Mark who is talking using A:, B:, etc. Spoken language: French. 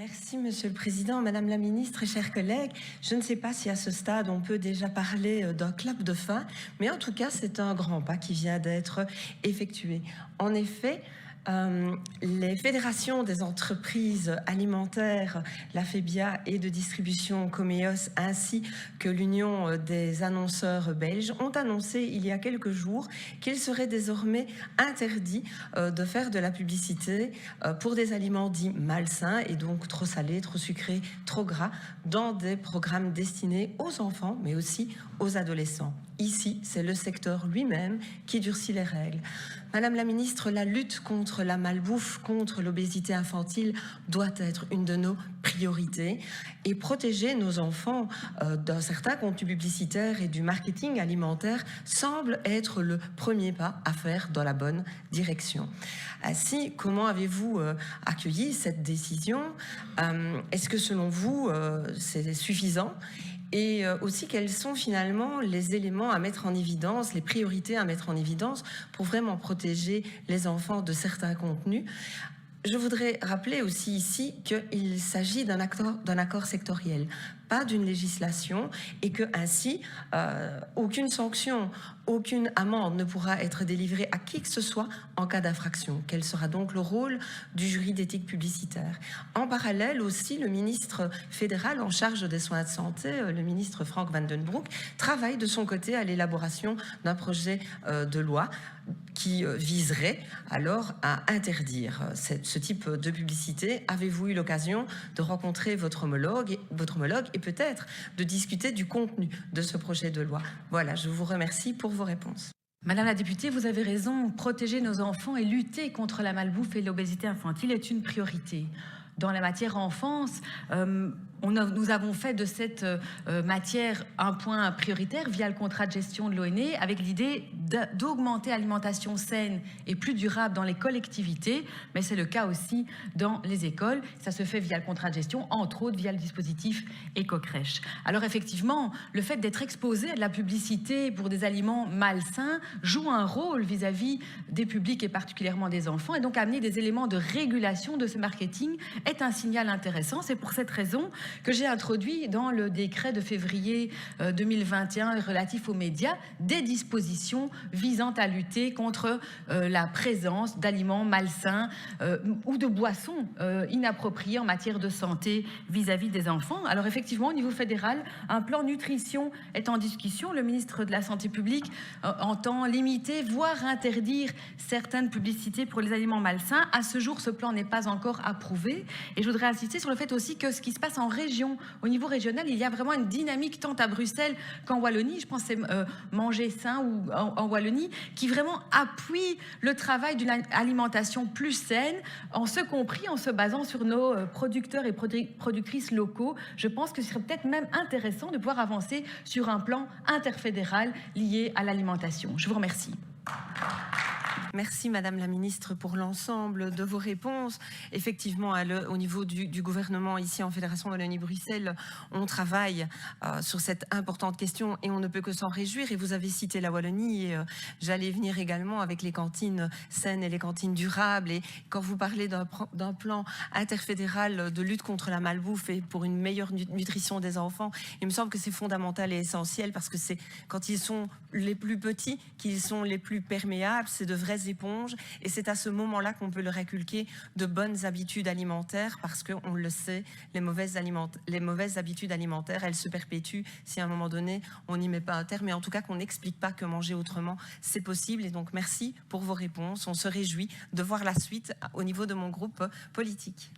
A: Merci, Monsieur le Président, Madame la Ministre et chers collègues. Je ne sais pas si à ce stade on peut déjà parler d'un clap de fin, mais en tout cas c'est un grand pas qui vient d'être effectué. En effet, les fédérations des entreprises alimentaires, la FEBIA et de distribution Comeos, ainsi que l'Union des annonceurs belges, ont annoncé il y a quelques jours qu'il serait désormais interdit de faire de la publicité pour des aliments dits malsains et donc trop salés, trop sucrés, trop gras, dans des programmes destinés aux enfants, mais aussi aux adolescents. Ici, c'est le secteur lui-même qui durcit les règles. Madame la ministre, la lutte contre la malbouffe, contre l'obésité infantile doit être une de nos priorités et protéger nos enfants d'un certain contenu publicitaire et du marketing alimentaire semble être le premier pas à faire dans la bonne direction. Ainsi, comment avez-vous accueilli cette décision? Est-ce que selon vous, c'est suffisant? Et aussi, quels sont finalement les éléments à mettre en évidence, les priorités à mettre en évidence pour vraiment protéger les enfants de certains contenus? Je voudrais rappeler aussi ici qu'il s'agit d'un accord sectoriel, pas d'une législation, et que ainsi aucune sanction, aucune amende ne pourra être délivrée à qui que ce soit en cas d'infraction. Quel sera donc le rôle du jury d'éthique publicitaire? En parallèle aussi, le ministre fédéral en charge des soins de santé, le ministre Frank van den Broek, travaille de son côté à l'élaboration d'un projet de loi qui viserait alors à interdire ce type de publicité. Avez-vous eu l'occasion de rencontrer votre homologue et peut-être de discuter du contenu de ce projet de loi? Voilà, je vous remercie pour vos réponses.
B: Madame la députée, vous avez raison, protéger nos enfants et lutter contre la malbouffe et l'obésité infantile est une priorité. Dans la matière enfance, nous avons fait de cette matière un point prioritaire via le contrat de gestion de l'ONE avec l'idée d'augmenter l'alimentation saine et plus durable dans les collectivités, mais c'est le cas aussi dans les écoles. Ça se fait via le contrat de gestion, entre autres via le dispositif Éco-crèche. Alors effectivement, le fait d'être exposé à de la publicité pour des aliments malsains joue un rôle vis-à-vis des publics et particulièrement des enfants, et donc amener des éléments de régulation de ce marketing est un signal intéressant. C'est pour cette raison que j'ai introduit dans le décret de février 2021 relatif aux médias des dispositions visant à lutter contre la présence d'aliments malsains ou de boissons inappropriées en matière de santé vis-à-vis des enfants. Alors effectivement, au niveau fédéral, un plan nutrition est en discussion. Le ministre de la Santé publique entend limiter, voire interdire certaines publicités pour les aliments malsains. À ce jour, ce plan n'est pas encore approuvé. Et je voudrais insister sur le fait aussi que ce qui se passe en région, au niveau régional, il y a vraiment une dynamique tant à Bruxelles qu'en Wallonie. Je pense que c'est Manger sain ou en Wallonie qui vraiment appuie le travail d'une alimentation plus saine, en ce compris en se basant sur nos producteurs et productrices locaux. Je pense que ce serait peut-être même intéressant de pouvoir avancer sur un plan interfédéral lié à l'alimentation. Je vous remercie.
A: Merci Madame la Ministre pour l'ensemble de vos réponses. Effectivement, au niveau du gouvernement ici en Fédération Wallonie-Bruxelles, on travaille sur cette importante question et on ne peut que s'en réjouir. Et vous avez cité la Wallonie et j'allais venir également avec les cantines saines et les cantines durables. Et quand vous parlez d'un plan interfédéral de lutte contre la malbouffe et pour une meilleure nutrition des enfants, il me semble que c'est fondamental et essentiel parce que c'est quand ils sont les plus petits qu'ils sont les plus perméables, c'est de vraies éponges et c'est à ce moment-là qu'on peut leur inculquer de bonnes habitudes alimentaires parce qu'on le sait, les mauvaises habitudes alimentaires, elles se perpétuent si à un moment donné on n'y met pas un terme, mais en tout cas qu'on n'explique pas que manger autrement c'est possible. Et donc merci pour vos réponses, on se réjouit de voir la suite au niveau de mon groupe politique.